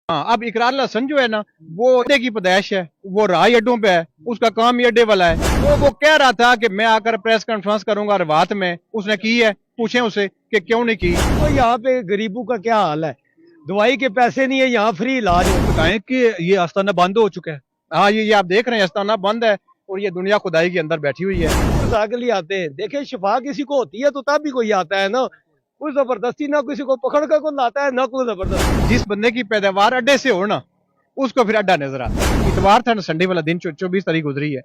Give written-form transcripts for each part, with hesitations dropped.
हाँ, अब इकरार लहसन जो है ना, वो अड्डे की पैदाइश है, वो राही अड्डों पे है, उसका काम ही अड्डे वाला है। तो वो कह रहा था कि मैं आकर प्रेस कॉन्फ्रेंस करूंगा रवात में, उसने की है, पूछें उसे कि क्यों नहीं की। तो यहाँ पे गरीबों का क्या हाल है, दवाई के पैसे नहीं है, यहाँ फ्री इलाज है। बताएं कि ये आस्ताना बंद हो चुका है। हाँ, ये आप देख रहे हैं आस्ताना बंद है और ये दुनिया खुदाई के अंदर बैठी हुई है। शफा के लिए आते हैं, देखे शफा किसी को होती है तो तब भी कोई आता है ना, कोई जबरदस्ती ना किसी को पकड़ कर कोई लाता है ना कोई जबरदस्ती। जिस बंदे की पैदावार अड्डे से हो ना, उसको फिर अड्डा नजर आता है। इतवार था ना, संडे वाला दिन 24 तारीख गुजरी है,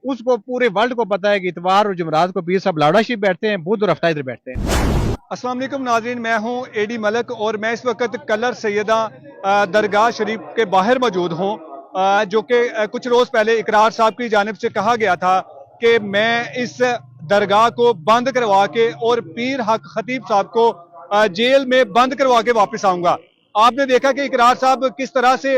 उसको पूरे वर्ल्ड को पता है कि इतवार और जुमरात को पीर साहब लाड़ा शिप बैठते हैं, बुध और हफ्ता इधर बैठते हैं। अस्सलाम वालेकुम नाज़रीन, मैं हूं एडी मलक और मैं इस वक्त कलर सैयदा दरगाह शरीफ के बाहर मौजूद हूं, जो कि कुछ रोज़ पहले इकरार साहब की जानिब से कहा गया था कि मैं इस दरगाह को बंद करवा के और पीर हक खतीब साहब को जेल में बंद करवा के वापस आऊंगा। आपने देखा कि इकरार साहब किस तरह से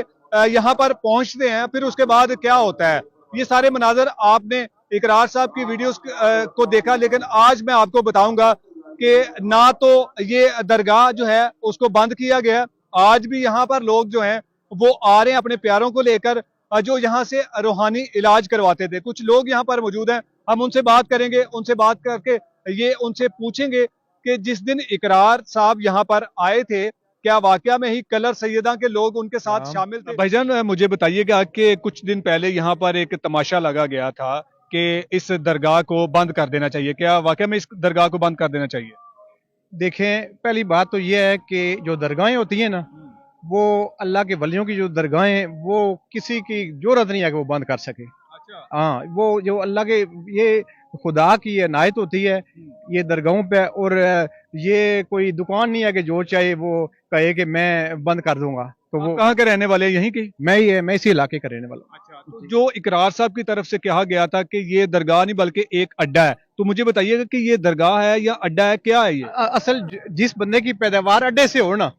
यहाँ पर पहुंचते हैं, फिर उसके बाद क्या होता है, ये सारे मनाजर आपने इकरार साहब की वीडियोस को देखा। लेकिन आज मैं आपको बताऊंगा कि ना तो ये दरगाह जो है उसको बंद किया गया, आज भी यहाँ पर लोग जो हैं वो आ रहे हैं अपने प्यारों को लेकर, जो यहाँ से रूहानी इलाज करवाते थे। कुछ लोग यहाँ पर मौजूद हैं, हम उनसे बात करेंगे, उनसे बात करके ये उनसे पूछेंगे कि जिस दिन इकरार साहब यहाँ पर आए थे, क्या वाकया में ही कलर सैयदा के लोग उनके साथ शामिल थे? भाईजान, मुझे बताइएगा कि कुछ दिन पहले यहाँ पर एक तमाशा लगा गया था कि इस दरगाह को बंद कर देना चाहिए, क्या वाकई में इस दरगाह को बंद कर देना चाहिए? देखें, पहली बात तो यह है कि जो दरगाहें होती हैं ना, वो अल्लाह के वलियों की जो दरगाहें, वो किसी की जरूरत नहीं है कि वो बंद कर सके। अच्छा। हाँ, वो जो अल्लाह के, ये खुदा की इनायत होती है ये दरगाहों पे, और ये कोई दुकान नहीं है कि जो चाहे वो कहे कि मैं बंद कर दूंगा। तो वो कहाँ के रहने वाले हैं? यहीं के? मैं इसी इलाके का रहने वाला हूँ। अच्छा, तो जो इकरार साहब की तरफ से कहा गया था कि ये दरगाह नहीं बल्कि एक अड्डा है, तो मुझे बताइएगा कि ये दरगाह है या अड्डा है, क्या है ये? असल जिस बंदे की पैदावार अड्डे से हो ना,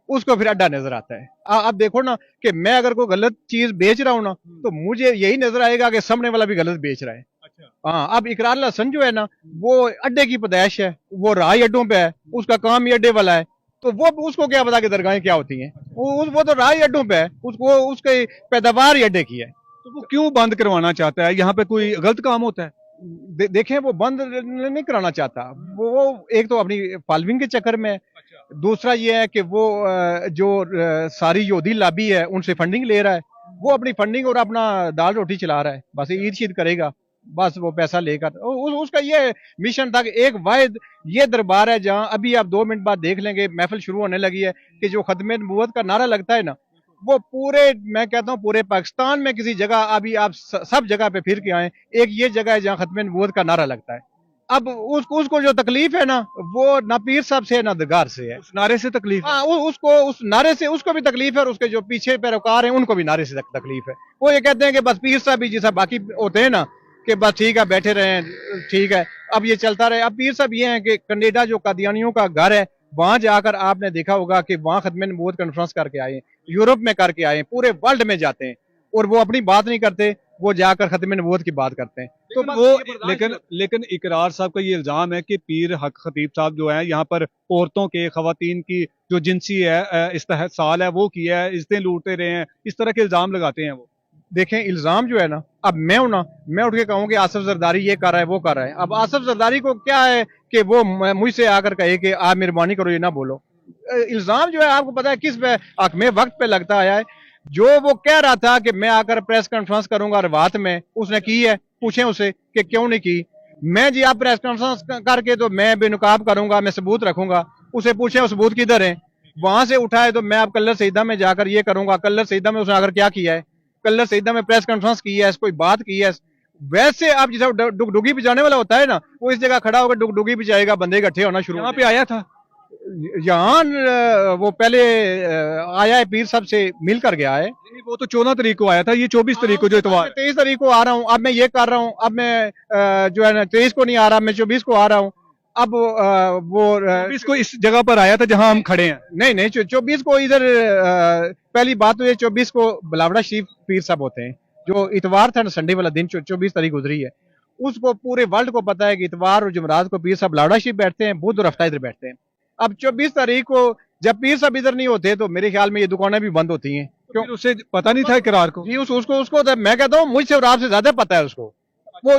उसको फिर अड्डा नजर आता है। आप देखो ना कि मैं अगर कोई गलत चीज बेच रहा हूँ ना, तो मुझे यही नजर आएगा कि सामने वाला भी गलत बेच रहा है। अच्छा। हाँ, अब इकरार लहसन जो है ना, वो अड्डे की पैदाइश है, वो राही अड्डों पे है, उसका काम ही अड्डे वाला है। तो वो उसको क्या पता कि दरगाहें क्या होती हैं, वो तो राही अड्डों पे है, उसको उसकी पैदावार ही अड्डे की है। तो वो क्यों बंद करवाना चाहता है? यहाँ पे कोई गलत काम होता है? देखें, वो बंद नहीं कराना चाहता, वो एक तो अपनी फॉलोइंग के चक्कर में है। दूसरा ये है कि वो जो सारी यहूदी लाबी है उनसे फंडिंग ले रहा है, वो अपनी फंडिंग और अपना दाल रोटी चला रहा है, बस ईद शीद करेगा, बस वो पैसा लेकर। उसका ये मिशन था कि एक वाहिद ये दरबार है जहां अभी आप 2 मिनट बाद देख लेंगे, महफिल शुरू होने लगी है, कि जो खत्मे नबूवत का नारा लगता है ना, वो पूरे, मैं कहता हूँ पूरे पाकिस्तान में किसी जगह, अभी आप सब जगह पे फिर के आए, एक ये जगह है जहाँ खत्मे नबूवत का नारा लगता है। अब उसको जो तकलीफ है ना, वो ना पीर साहब से ना दरगाह से है। उस नारे से तकलीफ है? हाँ, उसको उस नारे से उसको भी तकलीफ है, और उसके जो पीछे पैरोकार हैं उनको भी नारे से तकलीफ है। वो ये कहते हैं कि बस पीर साहब भी जैसा बाकी होते हैं ना, कि बस ठीक है बैठे रहे, ठीक है अब ये चलता रहे। अब पीर साहब ये हैं कि कनेडा जो कादियानियों का घर है, वहां जाकर आपने देखा होगा कि वहां खत्मे नबूवत कॉन्फ्रेंस करके आए, यूरोप में करके आए, पूरे वर्ल्ड में जाते हैं, और वो अपनी बात नहीं करते, वो जाकर खत्मे नबूवत की बात करते हैं। तो वो लेकिन इकरार साहब का ये इल्जाम है कि पीर हक खतीब साहब जो है यहाँ पर औरतों के, खवातीन की जो जिनसी है इस्तेहसाल है वो किया है, इज्जतें लूटते रहे हैं, इस तरह के इल्जाम लगाते हैं वो। देखें, इल्जाम जो है ना, अब मैं हूं ना, मैं उठ के कहूँ कि आसिफ जरदारी ये कर रहा है वो कर रहा है, अब आसिफ जरदारी को क्या है कि वो मुझसे आकर कहे कि आप मेहरबानी करो ये ना बोलो। इल्जाम जो है आपको पता है किस पे हक में वक्त पे लगता आया है। जो वो कह रहा था कि मैं आकर प्रेस कॉन्फ्रेंस करूंगा रवात में, उसने की है, पूछें उसे कि क्यों नहीं की। मैं जी आप प्रेस कॉन्फ्रेंस करके तो मैं बेनकाब करूंगा, मैं सबूत रखूंगा, उसे पूछें वो सबूत किधर है। वहां से उठाए तो मैं अब कल्लर सईदा में जाकर ये करूंगा, कल्लर सईदा में उसने आकर क्या किया है, कल्लर सईदा में प्रेस कॉन्फ्रेंस की है, कोई बात की है। वैसे अब जैसे डुगडुगी बजाने वाला होता है ना, वो इस जगह खड़ा होकर डुगडुगी बजाएगा, बंदे इकट्ठे होना शुरू। यहाँ पे आया था? यहाँ वो पहले आया है, पीर साहब से मिल कर गया है। वो तो 14 तारीख को आया था, ये 24 तारीख को जो इतवार। 23 तारीख को आ रहा हूँ, अब मैं ये कर रहा हूँ, अब मैं जो है ना 23 को नहीं आ रहा, मैं 24 को आ रहा हूँ। अब वो 24 को इस जगह पर आया था जहां हम खड़े हैं? नहीं नहीं, 24 को इधर पहली बात तो ये 24 को बलावड़ा शरीफ पीर साहब होते हैं, जो इतवार था ना, संडे वाला दिन 24 तारीख गुजरी है, उसको पूरे वर्ल्ड को पता है कि इतवार और जुमरात को पीर साहब लाड़ा शरीफ बैठते हैं, बुध और हफ्ता इधर बैठते हैं। अब 24 तारीख को जब पीर साहब इधर नहीं होते तो मेरे ख्याल में ये दुकानें भी बंद होती हैं। क्यों उसे पता नहीं था इकरार को? जी उसको तो मैं कहता हूँ मुझसे और आपसे ज्यादा पता है उसको। वो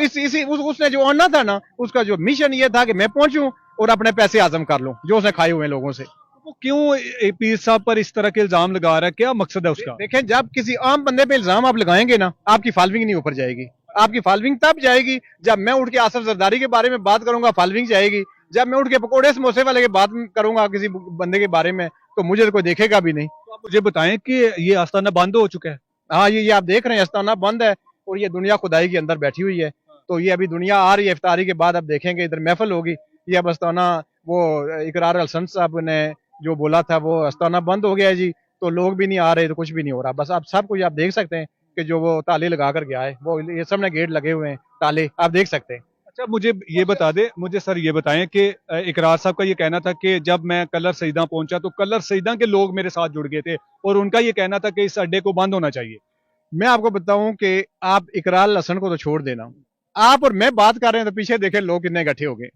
उसने जो आना था ना, उसका जो मिशन ये था कि मैं पहुंचूं और अपने पैसे आजम कर लूं जो उसने खाए हुए हैं लोगों से। वो क्यों पीर साहब पर इस तरह के इल्जाम लगा रहा है, क्या मकसद है उसका? देखें, जब किसी आम बंदे पे इल्जाम आप लगाएंगे ना, आपकी फॉलोइंग नहीं ऊपर जाएगी। आपकी फॉलोइंग तब जाएगी जब मैं उठ के आसिफ जरदारी के बारे में बात करूंगा, फॉलोइंग जाएगी। जब मैं उठ के पकोड़े समोसे वाले की बात करूंगा किसी बंदे के बारे में, तो मुझे तो कोई देखेगा भी नहीं। तो आप मुझे बताएं कि ये आस्ताना बंद हो चुका है? हाँ, ये आप देख रहे हैं आस्ताना बंद है और ये दुनिया खुदाई के अंदर बैठी हुई है। तो ये अभी दुनिया आ रही है, इफ्तारी के बाद अब देखेंगे इधर महफिल होगी। ये अब आस्ताना वो इकरार हसन साहब ने जो बोला था वो आस्ताना बंद हो गया है जी। तो लोग भी नहीं आ रहे, तो कुछ भी नहीं हो रहा। बस आप सब कुछ आप देख सकते हैं कि जो वो ताले लगा कर गया है, वो ये सब ने गेट लगे हुए हैं, ताले आप देख सकते हैं। अच्छा, मुझे ये बता दे, मुझे सर ये बताएं कि इकरार साहब का ये कहना था कि जब मैं कलर सईदा पहुंचा तो कलर सईदा के लोग मेरे साथ जुड़ गए थे और उनका ये कहना था कि इस अड्डे को बंद होना चाहिए। मैं आपको बताऊं कि आप इकरार हसन को तो छोड़ देना, आप और मैं बात कर रहे हैं तो पीछे देखे लोग कितने इकट्ठे हो गए।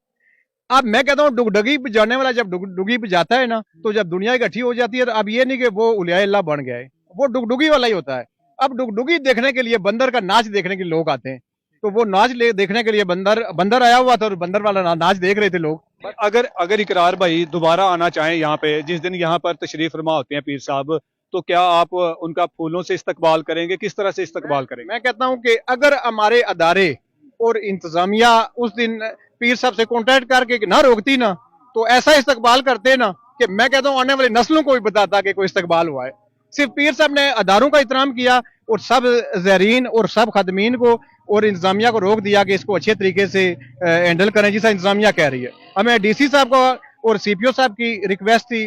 अब मैं कहता हूँ डुगडुगी पे जाने वाला जब डुगडुगी पे जाता है ना, तो जब दुनिया इकट्ठी हो जाती है, तो अब ये नहीं कि वो उलिया अल्लाह बन गया है, वो डुगडुगी वाला ही होता है। अब डुगडुगी देखने के लिए, बंदर का नाच देखने के लिए लोग आते हैं, तो वो नाच देखने के लिए बंदर आया हुआ था और बंदर वाला नाच देख रहे थे लोग। अगर इकरार भाई दोबारा आना चाहें यहाँ पे, जिस दिन यहाँ पर तशरीफ फरमा होते हैं पीर साहब, तो क्या आप उनका फूलों से इस्तकबाल करेंगे? किस तरह से इस्तकबाल करेंगे? मैं कहता हूँ कि अगर हमारे अदारे और इंतजामिया उस दिन पीर साहब से कॉन्टेक्ट करके ना रोकती ना, तो ऐसा इस्तकबाल करते ना कि मैं कहता हूँ आने वाली नस्लों को भी बताता कि कोई इस्तकबाल हुआ है। सिर्फ पीर साहब ने अदारों का एहतराम किया और सब ज़ायरीन और सब खादमीन को और इंतजामिया को रोक दिया कि इसको अच्छे तरीके से हैंडल करें जैसा इंतजामिया कह रही है। हमें डीसी साहब का और सीपीओ साहब की रिक्वेस्ट थी,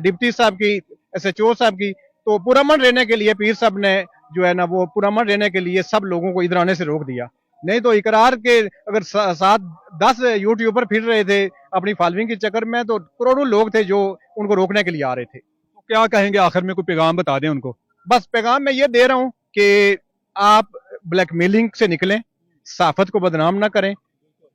डिप्टी साहब की, एसएचओ साहब की, तो पुरअमन रहने के लिए पीर साहब ने जो है ना वो पुरअमन रहने के लिए सब लोगों को इधर आने से रोक दिया। नहीं तो इकरार के अगर 7-10 यूट्यूबर फिर रहे थे अपनी फॉलोइंग के चक्कर में, तो करोड़ों लोग थे जो उनको रोकने के लिए आ रहे थे। तो क्या कहेंगे आखिर में, कोई पैगाम बता दें उनको? बस पैगाम मैं ये दे रहा हूँ कि आप ब्लैकमेलिंग से निकलें, सहाफत को बदनाम ना करें।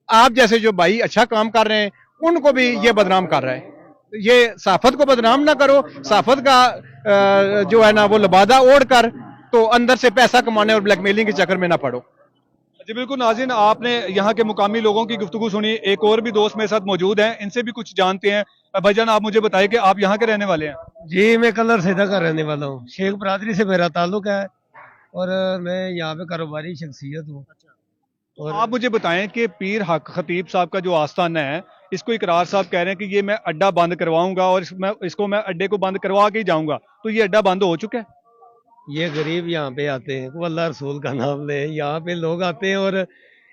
आप जैसे जो भाई अच्छा काम कर रहे हैं उनको भी ये बदनाम कर रहा है। ये सहाफत को बदनाम ना करो, सहाफत का जो है ना वो लबादा ओढ़ कर तो अंदर से पैसा कमाने और ब्लैकमेलिंग के चक्कर में ना पड़ो। जी बिल्कुल नाज़रीन, आपने यहाँ के मुकामी लोगों की गुफ्तगू सुनी। एक और भी दोस्त मेरे साथ मौजूद हैं, इनसे भी कुछ जानते हैं। भाईजान, आप मुझे बताइए कि आप यहाँ के रहने वाले हैं? जी, मैं कलर सैदा का रहने वाला हूँ। शेख बरादरी से मेरा ताल्लुक है और मैं यहाँ पे कारोबारी शख्सियत हूँ। और आप मुझे बताएं कि पीर हक खतीब साहब का जो आस्थाना है, इसको इकरार साहब कह रहे हैं कि ये मैं अड्डा बंद करवाऊंगा और इसको मैं अड्डे को बंद करवा के ही जाऊंगा, तो ये अड्डा बंद हो चुका है? ये गरीब यहाँ पे आते हैं, वो अल्लाह रसूल का नाम ले, यहाँ पे लोग आते हैं और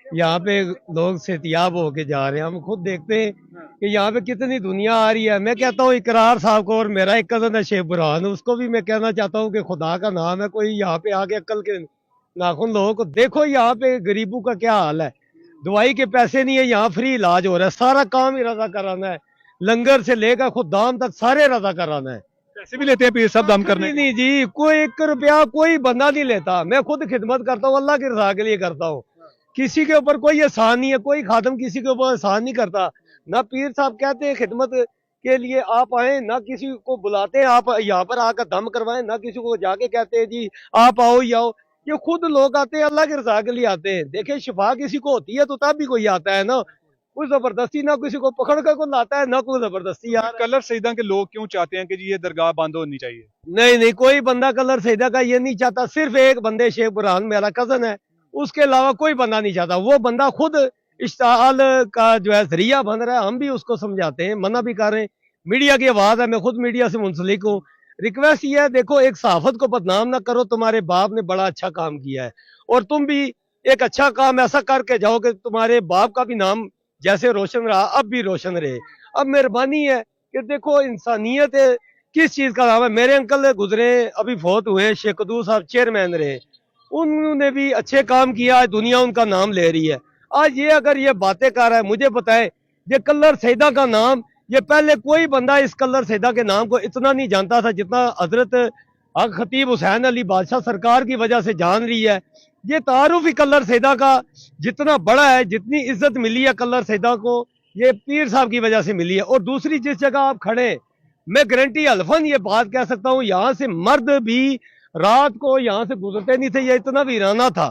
यहाँ पे लोग सेहतियाब होके जा रहे हैं। हम खुद देखते हैं कि यहाँ पे कितनी दुनिया आ रही है। मैं कहता हूँ इकरार साहब को, और मेरा एक कज़न है शेख बुरहान, उसको भी मैं कहना चाहता हूँ कि खुदा का नाम है, कोई यहाँ पे आके अक्ल के नाखून लोगों को देखो, यहाँ पे गरीबों का क्या हाल है। दवाई के पैसे नहीं है, यहाँ फ्री इलाज हो रहा है, सारा काम ही रजा कराना है, लंगर से लेकर खुद दाम तक सारे रजा कराना है। पैसे भी लेते हैं पीर साहब दम करने? नहीं जी, कोई 1 रुपया कोई बंदा नहीं लेता। मैं खुद खिदमत करता हूँ, अल्लाह की रजा के लिए करता हूँ। किसी के ऊपर कोई एहसान नहीं है, कोई खादम किसी के ऊपर एहसान नहीं करता। ना पीर साहब कहते हैं खिदमत के लिए आप आए, ना किसी को बुलाते हैं आप यहाँ पर आकर दम करवाएं, ना किसी को जाके कहते हैं जी आप आओ ही आओ। ये खुद लोग आते हैं, अल्लाह की रजा के लिए आते हैं। देखे, शिफा किसी को होती है तो तब भी कोई आता है ना, कोई जबरदस्ती ना किसी को पकड़ कर कोई लाता है, ना कोई जबरदस्ती। यार कलर सईदा के लोग क्यों चाहते हैं कि जी ये दरगाह बंद होनी चाहिए? नहीं, कोई बंदा कलर सईदा का ये नहीं चाहता। सिर्फ एक बंदे शेख बुरहान मेरा कजन है, उसके अलावा कोई बंदा नहीं चाहता। वो बंदा खुद इश्ताल का जो है जरिया बन रहा है। हम भी उसको समझाते हैं, मना भी कर रहे हैं। मीडिया की आवाज है, मैं खुद मीडिया से मुंसलिक हूँ। रिक्वेस्ट ये है, देखो, एक सहाफत को बदनाम ना करो। तुम्हारे बाप ने बड़ा अच्छा काम किया है और तुम भी एक अच्छा काम ऐसा करके जाओ कि तुम्हारे बाप का भी नाम जैसे रोशन रहा अब भी रोशन रहे। अब मेहरबानी है कि देखो, इंसानियत किस चीज का नाम है। मेरे अंकल गुजरे, अभी फौत हुए, शेख कदूर साहब चेयरमैन रहे, उन्होंने भी अच्छे काम किया, दुनिया उनका नाम ले रही है। आज ये अगर ये बातें कर रहा है, मुझे बताए, ये कलर सैदा का नाम, ये पहले कोई बंदा इस कलर सैदा के नाम को इतना नहीं जानता था जितना हजरत हक खतीब हुसैन अली बादशाह सरकार की वजह से जान रही है। ये तारुफ ही कलर सैदा का जितना बड़ा है, जितनी इज्जत मिली है कलर सैदा को, ये पीर साहब की वजह से मिली है। और दूसरी, जिस जगह आप खड़े, मैं गारंटी हल्फन ये बात कह सकता हूँ, यहाँ से मर्द भी रात को यहाँ से गुजरते नहीं थे। ये इतना वीराना था,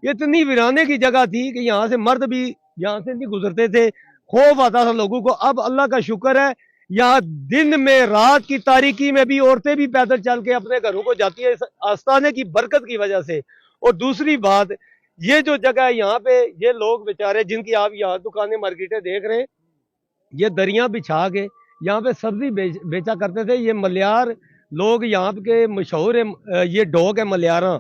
ये इतनी वीराने की जगह थी कि यहाँ से मर्द भी यहाँ से नहीं गुजरते थे, खौफ आता था लोगों को। अब अल्लाह का शुक्र है, यहाँ दिन में रात की तारीकी में भी औरतें भी पैदल चल के अपने घरों को जाती है, इस आस्थाने की बरकत की वजह से। और दूसरी बात, ये जो जगह है यहाँ पे, ये लोग बेचारे जिनकी आप यहाँ दुकानें मार्केटें देख रहे हैं, ये दरियां बिछा के यहाँ पे सब्जी बेचा करते थे। ये मलियार लोग यहाँ के मशहूर है, ये डॉग है मलियारा,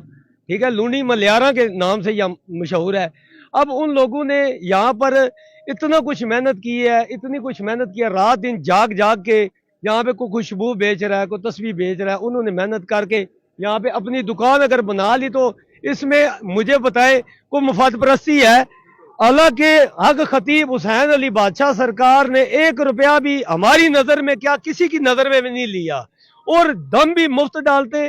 ठीक है, लूनी मलियारा के नाम से यह मशहूर है। अब उन लोगों ने यहाँ पर इतना कुछ मेहनत की है, इतनी कुछ मेहनत की है, रात दिन जाग जाग के यहाँ पे कोई खुशबू बेच रहा है, कोई तस्वीर बेच रहा है, उन्होंने मेहनत करके यहाँ पे अपनी दुकान अगर बना ली तो इसमें मुझे बताए कोई मुफाद परस्ती है। हालांकि हक खतीब हुसैन अली बादशाह सरकार ने 1 रुपया भी हमारी नजर में क्या किसी की नजर में भी नहीं लिया, और दम भी मुफ्त डालते,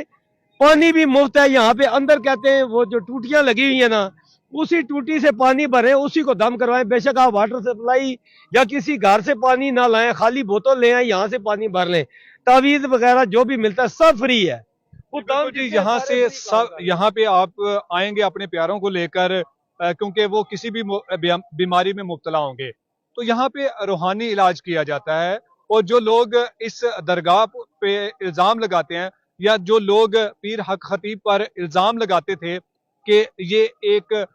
पानी भी मुफ्त है। यहाँ पे अंदर कहते हैं वो जो टूटियां लगी हुई है ना, उसी टूटी से पानी भरे, उसी को दम करवाएं। बेशक आप वाटर सप्लाई या किसी घर से पानी ना लाएं, खाली बोतल ले आए, यहाँ से पानी भर लें, तावीज वगैरह जो भी मिलता है सब फ्री है। वो दाम जी यहाँ से सब यहाँ पे आप आएंगे अपने प्यारों को लेकर, क्योंकि वो किसी भी बीमारी में मुब्तला होंगे, तो यहाँ पे रूहानी इलाज किया जाता है। और जो लोग इस दरगाह पे इल्जाम लगाते हैं, या जो लोग पीर हक खतीब पर इल्जाम लगाते थे कि ये एक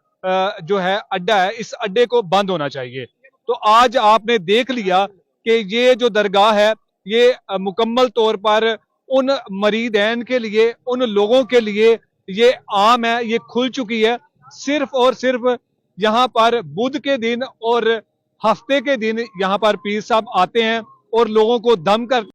जो है अड्डा है, इस अड्डे को बंद होना चाहिए, तो आज आपने देख लिया कि ये जो दरगाह है ये मुकम्मल तौर पर उन मरीदैन के लिए, उन लोगों के लिए ये आम है, ये खुल चुकी है। सिर्फ और सिर्फ यहाँ पर बुध के दिन और हफ्ते के दिन यहाँ पर पीर साहब आते हैं और लोगों को दम कर